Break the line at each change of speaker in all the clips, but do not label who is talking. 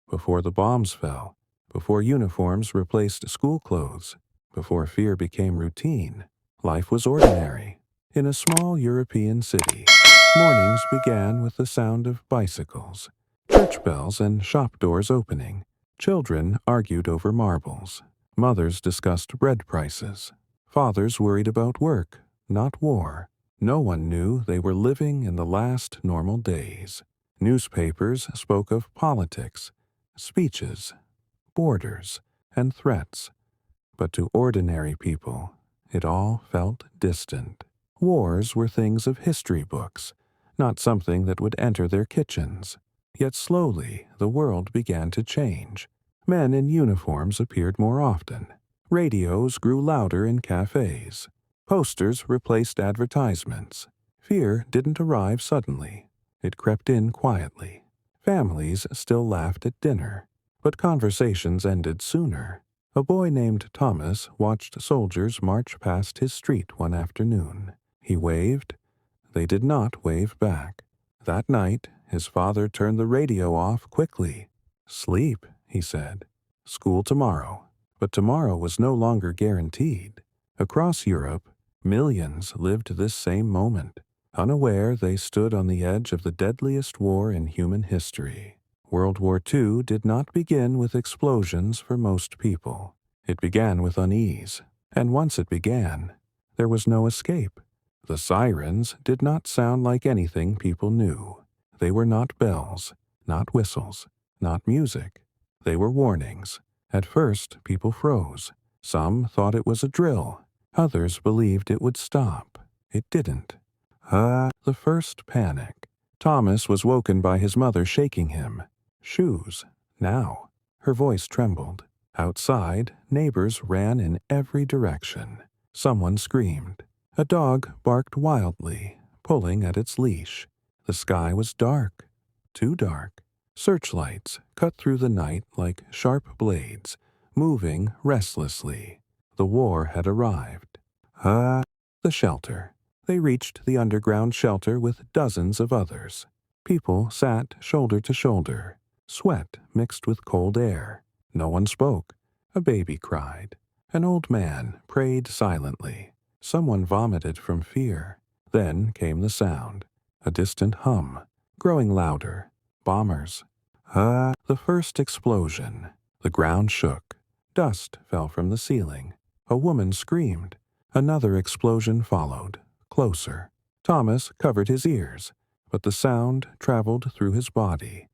Before the bombs fell, before uniforms replaced school clothes, before fear became routine, life was ordinary. In a small European city, mornings began with the sound of bicycles, church bells, and shop doors opening. Children argued over marbles. Mothers discussed bread prices. Fathers worried about work, not war. No one knew they were living in the last normal days. Newspapers spoke of politics, speeches, borders, and threats. But to ordinary people, it all felt distant. Wars were things of history books, not something that would enter their kitchens. Yet slowly the world began to change. Men in uniforms appeared more often. Radios grew louder in cafes. Posters replaced advertisements. Fear didn't arrive suddenly. It crept in quietly. Families still laughed at dinner, but conversations ended sooner. A boy named Thomas watched soldiers march past his street one afternoon. He waved. They did not wave back. That night, his father turned the radio off quickly. "Sleep," he said. "School tomorrow." But tomorrow was no longer guaranteed. Across Europe, millions lived this same moment. Unaware, they stood on the edge of the deadliest war in human history. World War II did not begin with explosions for most people. It began with unease, and once it began, there was no escape. The sirens did not sound like anything people knew. They were not bells, not whistles, not music. They were warnings. At first, people froze. Some thought it was a drill. Others believed it would stop. It didn't. The first panic. Thomas was woken by his mother shaking him. "Shoes. Now." Her voice trembled. Outside, neighbors ran in every direction. Someone screamed. A dog barked wildly, pulling at its leash. The sky was dark. Too dark. Searchlights cut through the night like sharp blades, moving restlessly. The war had arrived. The shelter. They reached the underground shelter with dozens of others. People sat shoulder to shoulder. Sweat mixed with cold air. No one spoke. A baby cried. An old man prayed silently. Someone vomited from fear. Then came the sound. A distant hum, growing louder. Bombers. The first explosion. The ground shook. Dust fell from the ceiling. A woman screamed. Another explosion followed, closer. Thomas covered his ears, but the sound traveled through his body,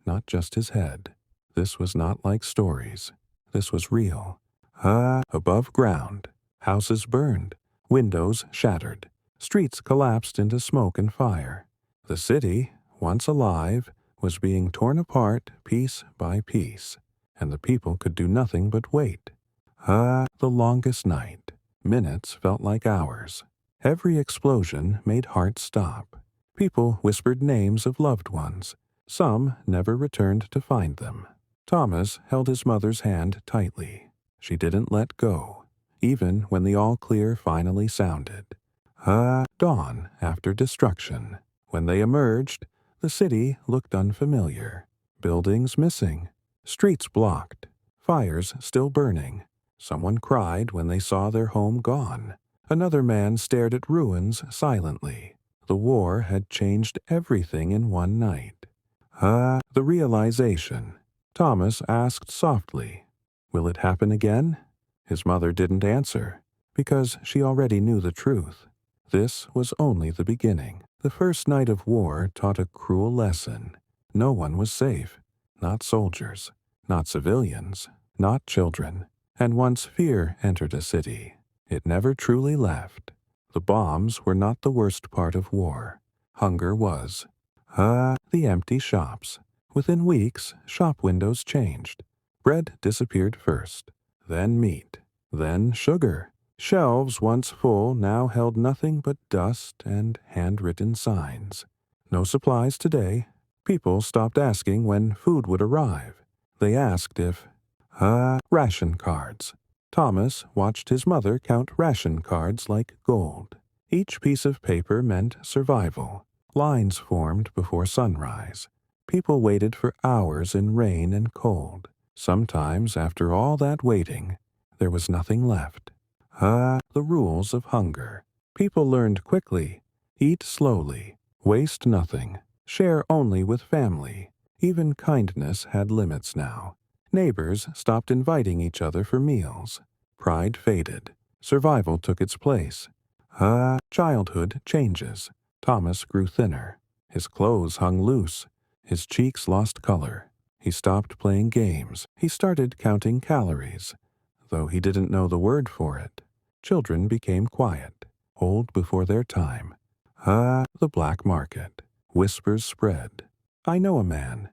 not just his head. This was not like stories. This was real. Above ground. Houses burned. Windows shattered. Streets collapsed into smoke and fire. The city, once alive, was being torn apart piece by piece, and the people could do nothing but wait. The longest night. Minutes felt like hours. Every explosion made hearts stop. People whispered names of loved ones. Some never returned to find them. Thomas held his mother's hand tightly. She didn't let go, even when the all-clear finally sounded. Dawn after destruction. When they emerged, the city looked unfamiliar. Buildings missing. Streets blocked. Fires still burning. Someone cried when they saw their home gone. Another man stared at ruins silently. The war had changed everything in one night. The realization. Thomas asked softly, "Will it happen again?" His mother didn't answer, because she already knew the truth. This was only the beginning. The first night of war taught a cruel lesson. No one was safe. Not soldiers, not civilians, not children. And once fear entered a city, it never truly left. The bombs were not the worst part of war. Hunger was. The empty shops. Within weeks, shop windows changed. Bread disappeared first, then meat, then sugar. Shelves once full now held nothing but dust and handwritten signs. No supplies today. People stopped asking when food would arrive. They asked if ration cards. Thomas watched his mother count ration cards like gold. Each piece of paper meant survival. Lines formed before sunrise. People waited for hours in rain and cold. Sometimes, after all that waiting, there was nothing left. The rules of hunger. People learned quickly. Eat slowly. Waste nothing. Share only with family. Even kindness had limits now. Neighbors stopped inviting each other for meals. Pride faded. Survival took its place. Childhood changes. Thomas grew thinner. His clothes hung loose. His cheeks lost color. He stopped playing games. He started counting calories, though he didn't know the word for it. Children became quiet, old before their time. The black market. Whispers spread. I know a man.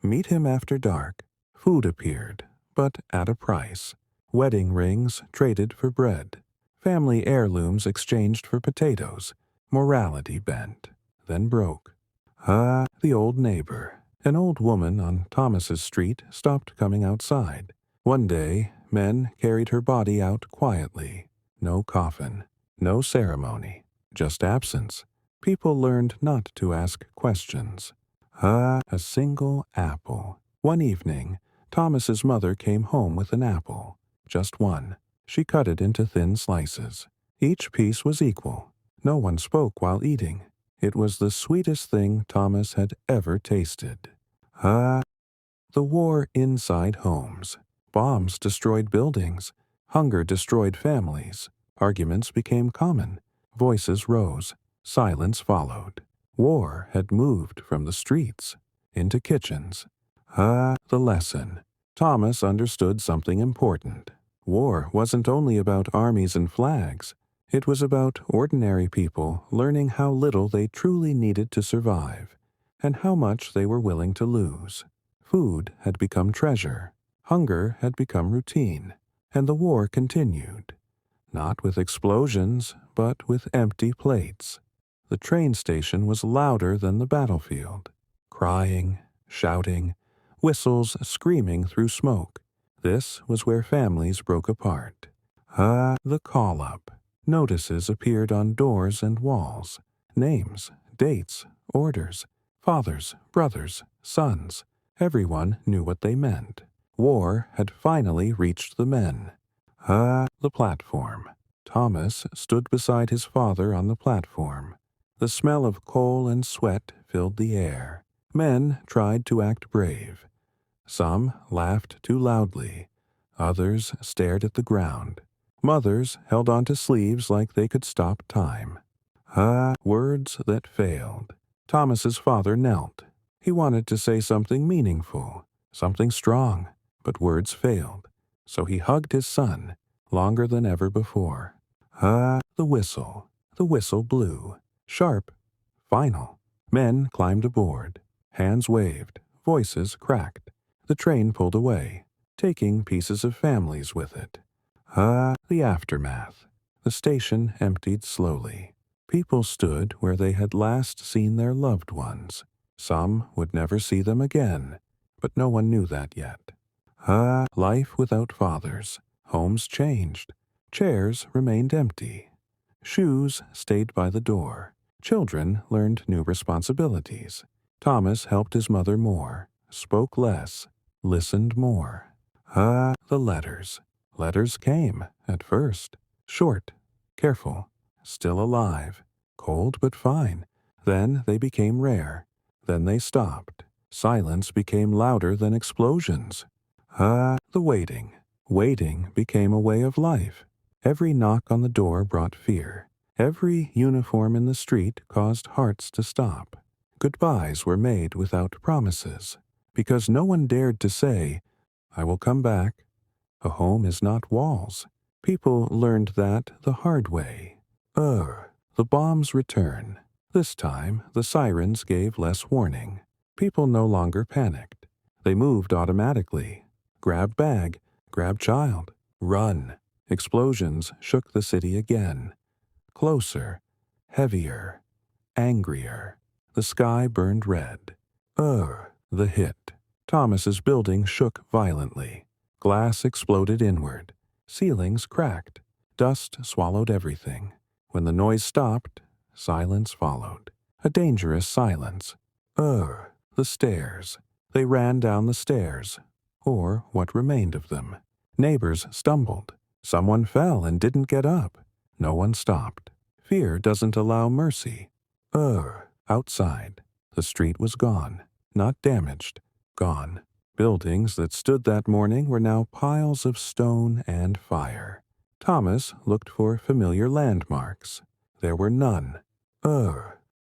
Meet him after dark. Food appeared, but at a price. Wedding rings traded for bread. Family heirlooms exchanged for potatoes. Morality bent, then broke. The old neighbor. An old woman on Thomas's street stopped coming outside. One day, men carried her body out quietly. No coffin, no ceremony, just absence. People learned not to ask questions. A single apple. One evening, Thomas's mother came home with an apple. Just one. She cut it into thin slices. Each piece was equal. No one spoke while eating. It was the sweetest thing Thomas had ever tasted. The war inside homes. Bombs destroyed buildings. Hunger destroyed families. Arguments became common. Voices rose. Silence followed. War had moved from the streets into kitchens. The lesson. Thomas understood something important. War wasn't only about armies and flags. It was about ordinary people learning how little they truly needed to survive, and how much they were willing to lose. Food had become treasure. Hunger had become routine, and the war continued. Not with explosions, but with empty plates. The train station was louder than the battlefield. Crying, shouting, whistles screaming through smoke. This was where families broke apart. The call-up. Notices appeared on doors and walls. Names, dates, orders. Fathers, brothers, sons. Everyone knew what they meant. War had finally reached the men. The platform. Thomas stood beside his father on the platform. The smell of coal and sweat filled the air. Men tried to act brave. Some laughed too loudly. Others stared at the ground. Mothers held onto sleeves like they could stop time. Words that failed. Thomas's father knelt. He wanted to say something meaningful, something strong, but words failed. So he hugged his son, longer than ever before. The whistle. The whistle blew. Sharp. Final. Men climbed aboard. Hands waved. Voices cracked. The train pulled away, taking pieces of families with it. The aftermath. The station emptied slowly. People stood where they had last seen their loved ones. Some would never see them again, but no one knew that yet. Life without fathers. Homes changed. Chairs remained empty. Shoes stayed by the door. Children learned new responsibilities. Thomas helped his mother more, spoke less, listened more. The letters. Letters came, at first. Short, careful, still alive, cold but fine. Then they became rare. Then they stopped. Silence became louder than explosions. The waiting. Waiting became a way of life. Every knock on the door brought fear. Every uniform in the street caused hearts to stop. Goodbyes were made without promises, because no one dared to say, I will come back. A home is not walls. People learned that the hard way. The bombs return. This time, the sirens gave less warning. People no longer panicked. They moved automatically. Grab bag, grab child, run. Explosions shook the city again. Closer, heavier, angrier. The sky burned red. The hit. Thomas's building shook violently. Glass exploded inward. Ceilings cracked. Dust swallowed everything. When the noise stopped, silence followed. A dangerous silence. The stairs. They ran down the stairs, or what remained of them. Neighbors stumbled. Someone fell and didn't get up. No one stopped. Fear doesn't allow mercy. Outside. The street was gone. Not damaged. Gone. Buildings that stood that morning were now piles of stone and fire. Thomas looked for familiar landmarks. There were none.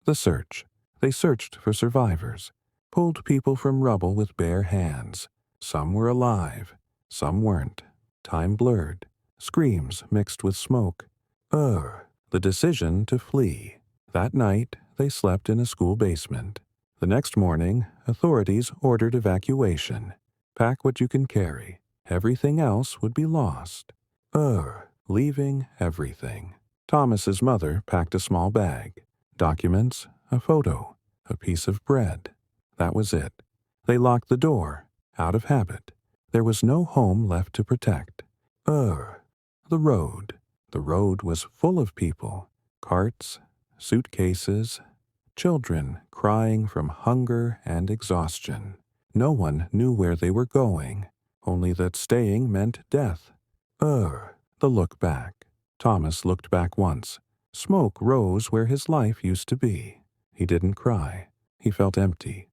The search. They searched for survivors, pulled people from rubble with bare hands. Some were alive, some weren't. Time blurred. Screams mixed with smoke. The decision to flee. That night, they slept in a school basement. The next morning, authorities ordered evacuation. Pack what you can carry. Everything else would be lost. Leaving everything. Thomas's mother packed a small bag. Documents, a photo, a piece of bread. That was it. They locked the door, out of habit. There was no home left to protect. The road. The road was full of people. Carts, suitcases, children crying from hunger and exhaustion. No one knew where they were going, only that staying meant death. The look back. Thomas looked back once. Smoke rose where his life used to be. He didn't cry. He felt empty.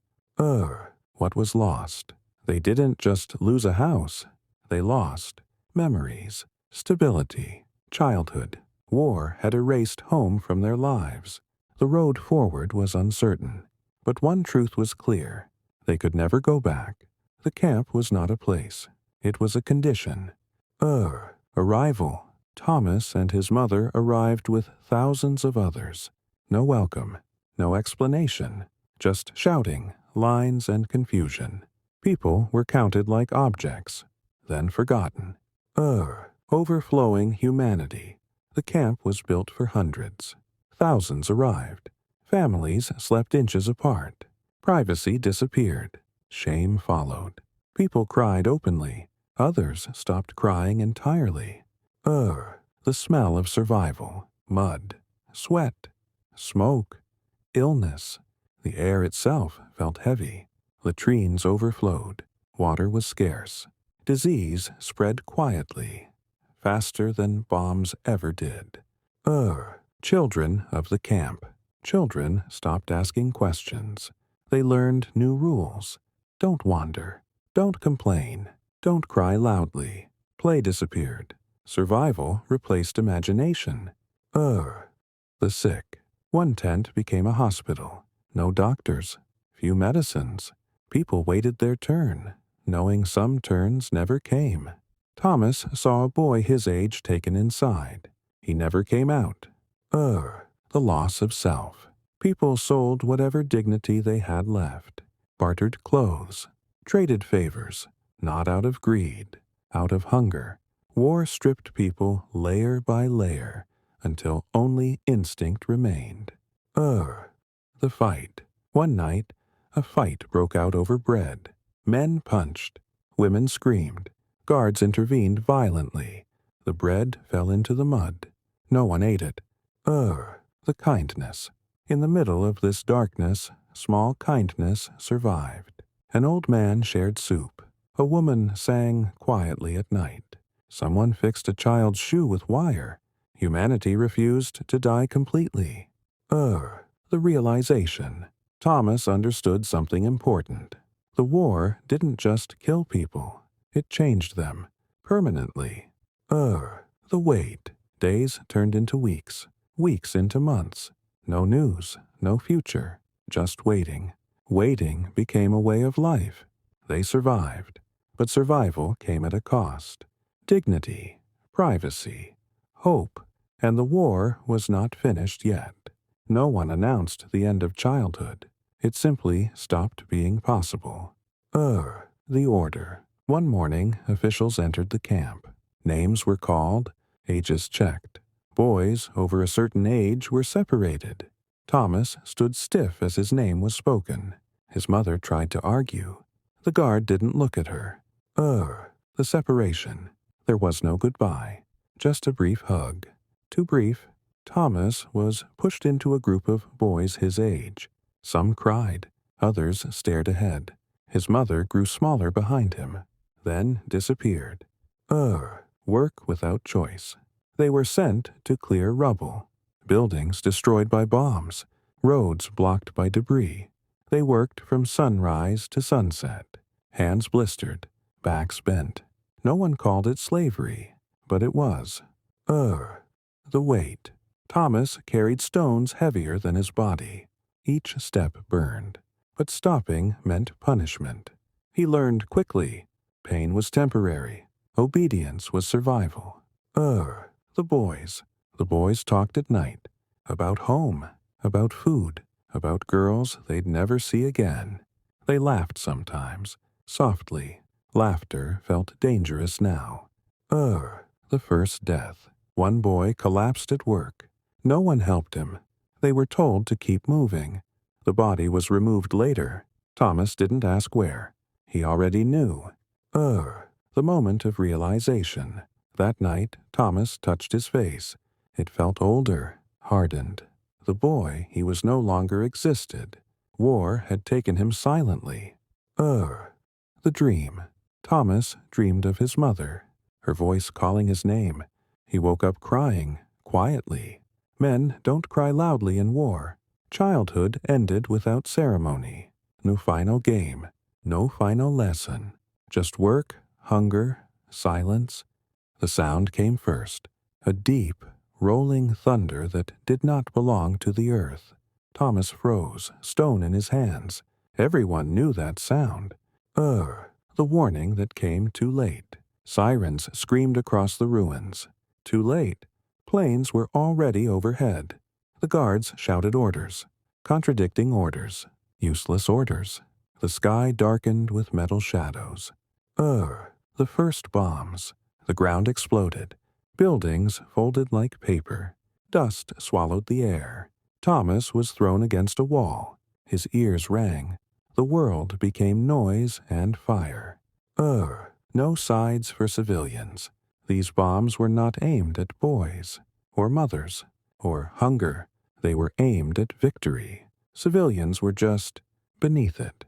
What was lost? They didn't just lose a house. They lost memories, stability, childhood. War had erased home from their lives. The road forward was uncertain. But one truth was clear. They could never go back. The camp was not a place. It was a condition. Arrival. Thomas and his mother arrived with thousands of others. No welcome, no explanation, just shouting, lines, and confusion. People were counted like objects, then forgotten. Overflowing humanity. The camp was built for hundreds. Thousands arrived. Families slept inches apart. Privacy disappeared. Shame followed. People cried openly. Others stopped crying entirely. The smell of survival, mud, sweat, smoke, illness. The air itself felt heavy. Latrines overflowed. Water was scarce. Disease spread quietly, faster than bombs ever did. Children of the camp. Children stopped asking questions. They learned new rules. Don't wander. Don't complain. Don't cry loudly. Play disappeared. Survival replaced imagination. The sick. One tent became a hospital. No doctors. Few medicines. People waited their turn, knowing some turns never came. Thomas saw a boy his age taken inside. He never came out. The loss of self. People sold whatever dignity they had left. Bartered clothes. Traded favors. Not out of greed. Out of hunger. War stripped people layer by layer until only instinct remained. The fight. One night, a fight broke out over bread. Men punched. Women screamed. Guards intervened violently. The bread fell into the mud. No one ate it. The kindness. In the middle of this darkness, small kindness survived. An old man shared soup. A woman sang quietly at night. Someone fixed a child's shoe with wire. Humanity refused to die completely. The realization. Thomas understood something important. The war didn't just kill people. It changed them. Permanently. The wait. Days turned into weeks. Weeks into months. No news. No future. Just waiting. Waiting became a way of life. They survived. But survival came at a cost. Dignity, privacy, hope, and the war was not finished yet. No one announced the end of childhood. It simply stopped being possible. The order. One morning, officials entered the camp. Names were called, ages checked. Boys over a certain age were separated. Thomas stood stiff as his name was spoken. His mother tried to argue. The guard didn't look at her. The separation. There was no goodbye, just a brief hug. Too brief. Thomas was pushed into a group of boys his age. Some cried. Others stared ahead. His mother grew smaller behind him, then disappeared. Work without choice. They were sent to clear rubble. Buildings destroyed by bombs. Roads blocked by debris. They worked from sunrise to sunset. Hands blistered, backs bent. No one called it slavery, but it was. The weight. Thomas carried stones heavier than his body. Each step burned, but stopping meant punishment. He learned quickly. Pain was temporary. Obedience was survival. The boys. The boys talked at night. About home, about food, about girls they'd never see again. They laughed sometimes, softly. Laughter felt dangerous now. The first death. One boy collapsed at work. No one helped him. They were told to keep moving. The body was removed later. Thomas didn't ask where. He already knew. The moment of realization. That night, Thomas touched his face. It felt older, hardened. The boy he was no longer existed. War had taken him silently. The dream. Thomas dreamed of his mother, her voice calling his name. He woke up crying, quietly. Men don't cry loudly in war. Childhood ended without ceremony. No final game, no final lesson. Just work, hunger, silence. The sound came first, a deep, rolling thunder that did not belong to the earth. Thomas froze, stone in his hands. Everyone knew that sound. The warning that came too late. Sirens screamed across the ruins. Too late. Planes were already overhead. The guards shouted orders. Contradicting orders. Useless orders. The sky darkened with metal shadows. The first bombs. The ground exploded. Buildings folded like paper. Dust swallowed the air. Thomas was thrown against a wall. His ears rang. The world became noise and fire. No sides for civilians. These bombs were not aimed at boys, or mothers, or hunger. They were aimed at victory. Civilians were just beneath it.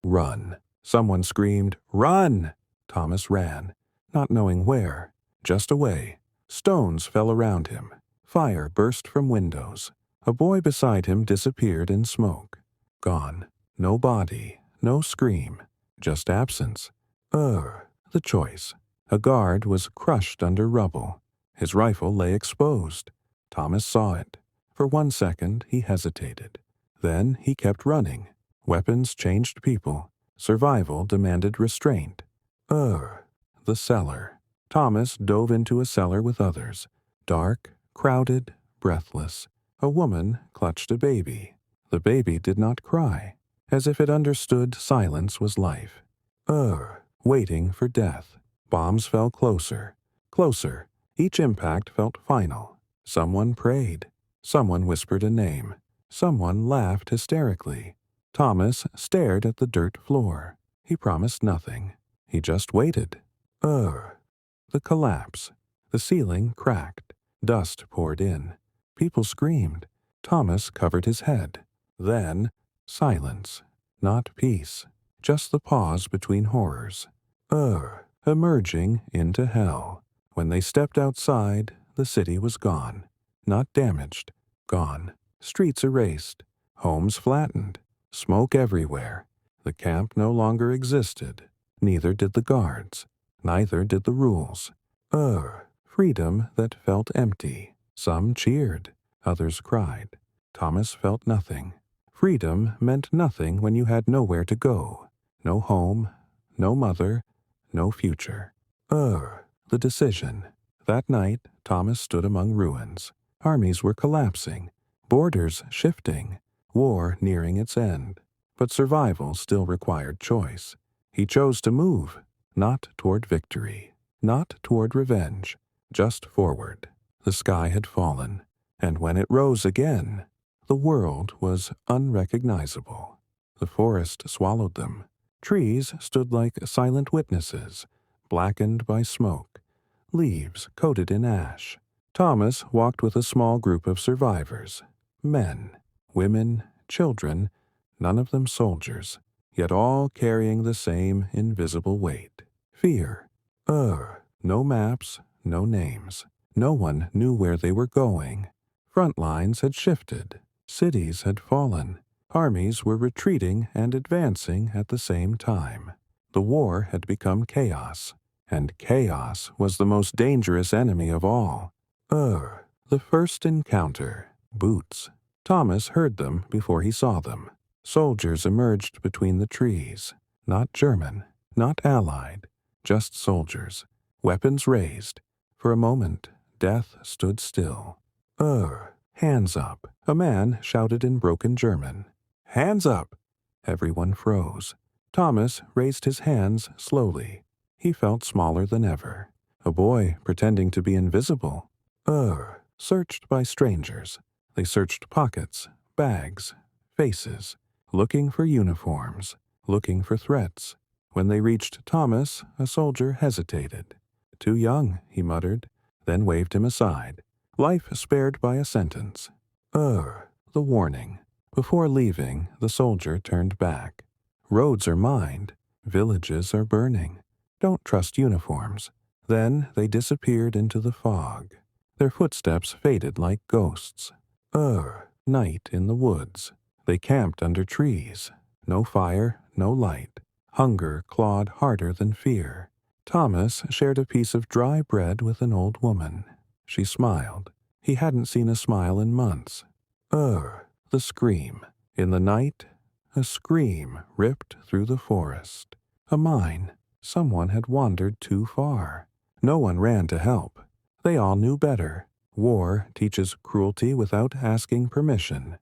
Run. Someone screamed, "Run!" Thomas ran, not knowing where, just away. Stones fell around him. Fire burst from windows. A boy beside him disappeared in smoke. Gone. No body, no scream, just absence. The choice. A guard was crushed under rubble. His rifle lay exposed. Thomas saw it. For 1 second, he hesitated. Then he kept running. Weapons changed people. Survival demanded restraint. The cellar. Thomas dove into a cellar with others. Dark, crowded, breathless. A woman clutched a baby. The baby did not cry, as if it understood silence was life. Waiting for death. Bombs fell closer, closer. Each impact felt final. Someone prayed. Someone whispered a name. Someone laughed hysterically. Thomas stared at the dirt floor. He promised nothing. He just waited. The collapse. The ceiling cracked. Dust poured in. People screamed. Thomas covered his head. Then, silence. Not peace. Just the pause between horrors. Emerging into hell. When they stepped outside, the city was gone. Not damaged. Gone. Streets erased. Homes flattened. Smoke everywhere. The camp no longer existed. Neither did the guards. Neither did the rules. Freedom that felt empty. Some cheered. Others cried. Thomas felt nothing. Freedom meant nothing when you had nowhere to go. No home. No mother. No future. The decision. That night, Thomas stood among ruins. Armies were collapsing. Borders shifting. War nearing its end. But survival still required choice. He chose to move, not toward victory, not toward revenge, just forward. The sky had fallen, and when it rose again, the world was unrecognizable. The forest swallowed them. Trees stood like silent witnesses, blackened by smoke, leaves coated in ash. Thomas walked with a small group of survivors, men, women, children. none of them soldiers, yet all carrying the same invisible weight. Fear. No maps, no names. No one knew where they were going. Front lines had shifted. Cities had fallen. Armies were retreating and advancing at the same time. The war had become chaos, and chaos was the most dangerous enemy of all. The first encounter. Boots. Thomas heard them before he saw them. Soldiers emerged between the trees. Not German, not Allied, just soldiers. Weapons raised. For a moment, death stood still. Hands up. A man shouted in broken German. Hands up! Everyone froze. Thomas raised his hands slowly. He felt smaller than ever. A boy pretending to be invisible. Searched by strangers. They searched pockets, bags, faces, looking for uniforms, looking for threats. When they reached Thomas, a soldier hesitated. Too young, he muttered, then waved him aside. Life spared by a sentence. The warning. Before leaving, the soldier turned back. Roads are mined. Villages are burning. Don't trust uniforms. Then they disappeared into the fog. Their footsteps faded like ghosts. Night in the woods. They camped under trees. No fire, no light. Hunger clawed harder than fear. Thomas shared a piece of dry bread with an old woman. She smiled. He hadn't seen a smile in months. The scream. In the night, a scream ripped through the forest. A mine. Someone had wandered too far. No one ran to help. They all knew better. War teaches cruelty without asking permission.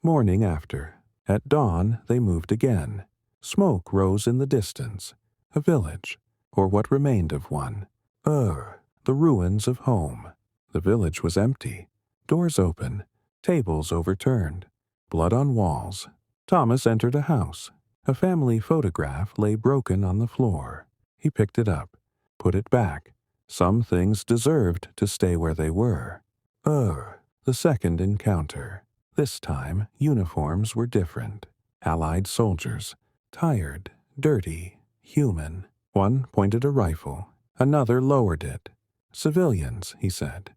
Morning after. At dawn, they moved again. Smoke rose in the distance. A village, or what remained of one. The ruins of home. The village was empty. Doors open. Tables overturned. Blood on walls. Thomas entered a house. A family photograph lay broken on the floor. He picked it up, put it back. Some things deserved to stay where they were. The second encounter. This time, uniforms were different. Allied soldiers. Tired, dirty, human. One pointed a rifle. Another lowered it. Civilians, he said.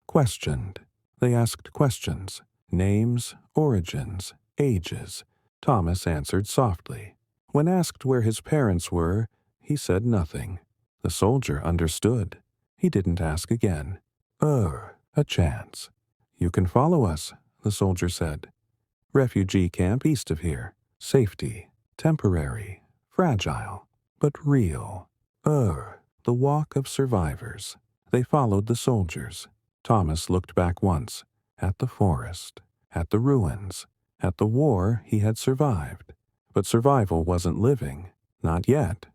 Questioned. They asked questions. Names, origins, ages. Thomas answered softly. When asked where his parents were, he said nothing. The soldier understood. He didn't ask again. A chance. You can follow us, the soldier said. Refugee camp east of here. Safety. Temporary. Fragile. But real. The walk of survivors. They followed the soldiers. Thomas looked back once. At the forest. At the ruins. At the war he had survived. But survival wasn't living. Not yet.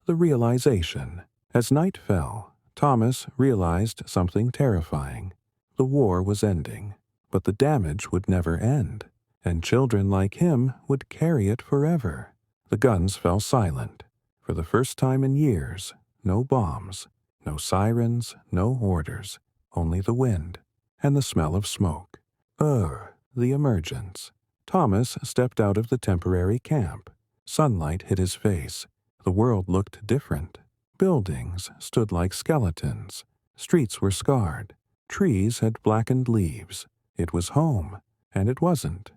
The realization. As night fell, Thomas realized something terrifying. The war was ending, but the damage would never end, and children like him would carry it forever. The guns fell silent. For the first time in years, no bombs, no sirens, no orders, only the wind and the smell of smoke. The emergence. Thomas stepped out of the temporary camp. Sunlight hit his face. The world looked different. Buildings stood like skeletons. Streets were scarred. Trees had blackened leaves. It was home, and it wasn't.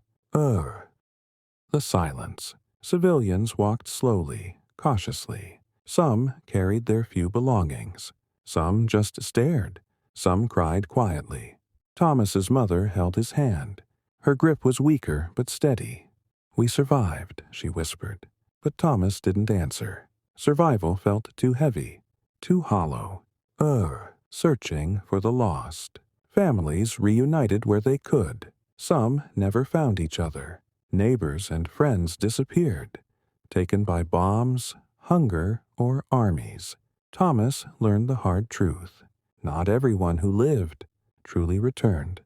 The silence. Civilians walked slowly, cautiously. Some carried their few belongings. Some just stared. Some cried quietly. Thomas's mother held his hand. Her grip was weaker but steady. "We survived," she whispered. But Thomas didn't answer. Survival felt too heavy, too hollow. Searching for the lost. Families reunited where they could. Some never found each other. Neighbors and friends disappeared, taken by bombs, hunger, or armies. Thomas learned the hard truth. Not everyone who lived truly returned.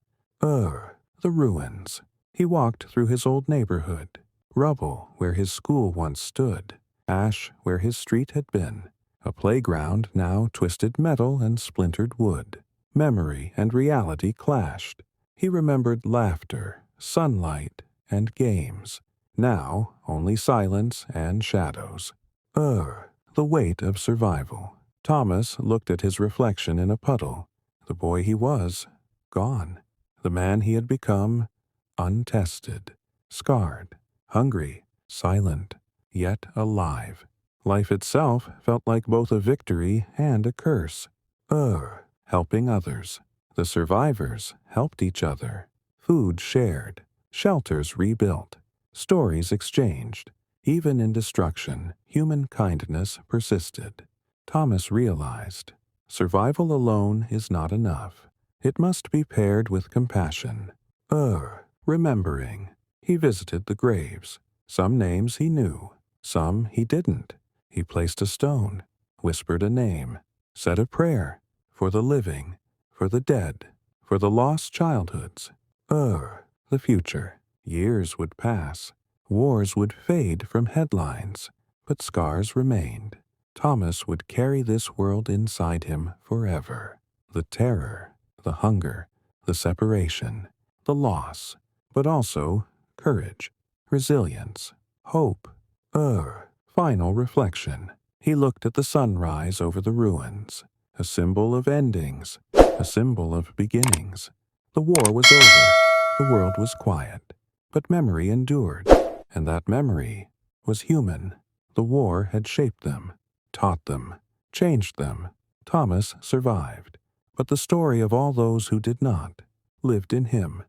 The ruins. He walked through his old neighborhood. Rubble where his school once stood. Ash where his street had been. A playground now twisted metal and splintered wood. Memory and reality clashed. He remembered laughter, sunlight, and games. Now only silence and shadows. The weight of survival. Thomas looked at his reflection in a puddle. The boy he was, gone. The man he had become, untested, scarred, hungry, silent, yet alive. Life itself felt like both a victory and a curse. Helping others. The survivors helped each other. Food shared, shelters rebuilt, stories exchanged. Even in destruction, human kindness persisted. Thomas realized, survival alone is not enough. It must be paired with compassion. Remembering. He visited the graves. Some names he knew, some he didn't. He placed a stone, whispered a name, said a prayer for the living, for the dead, for the lost childhoods. The future. Years would pass. Wars would fade from headlines, but scars remained. Thomas would carry this world inside him forever. The terror, the hunger, the separation, the loss, but also courage, resilience, hope. Final reflection. He looked at the sunrise over the ruins, a symbol of endings, a symbol of beginnings. The war was over. The world was quiet, but memory endured, and that memory was human. The war had shaped them, taught them, changed them. Thomas survived, but the story of all those who did not lived in him.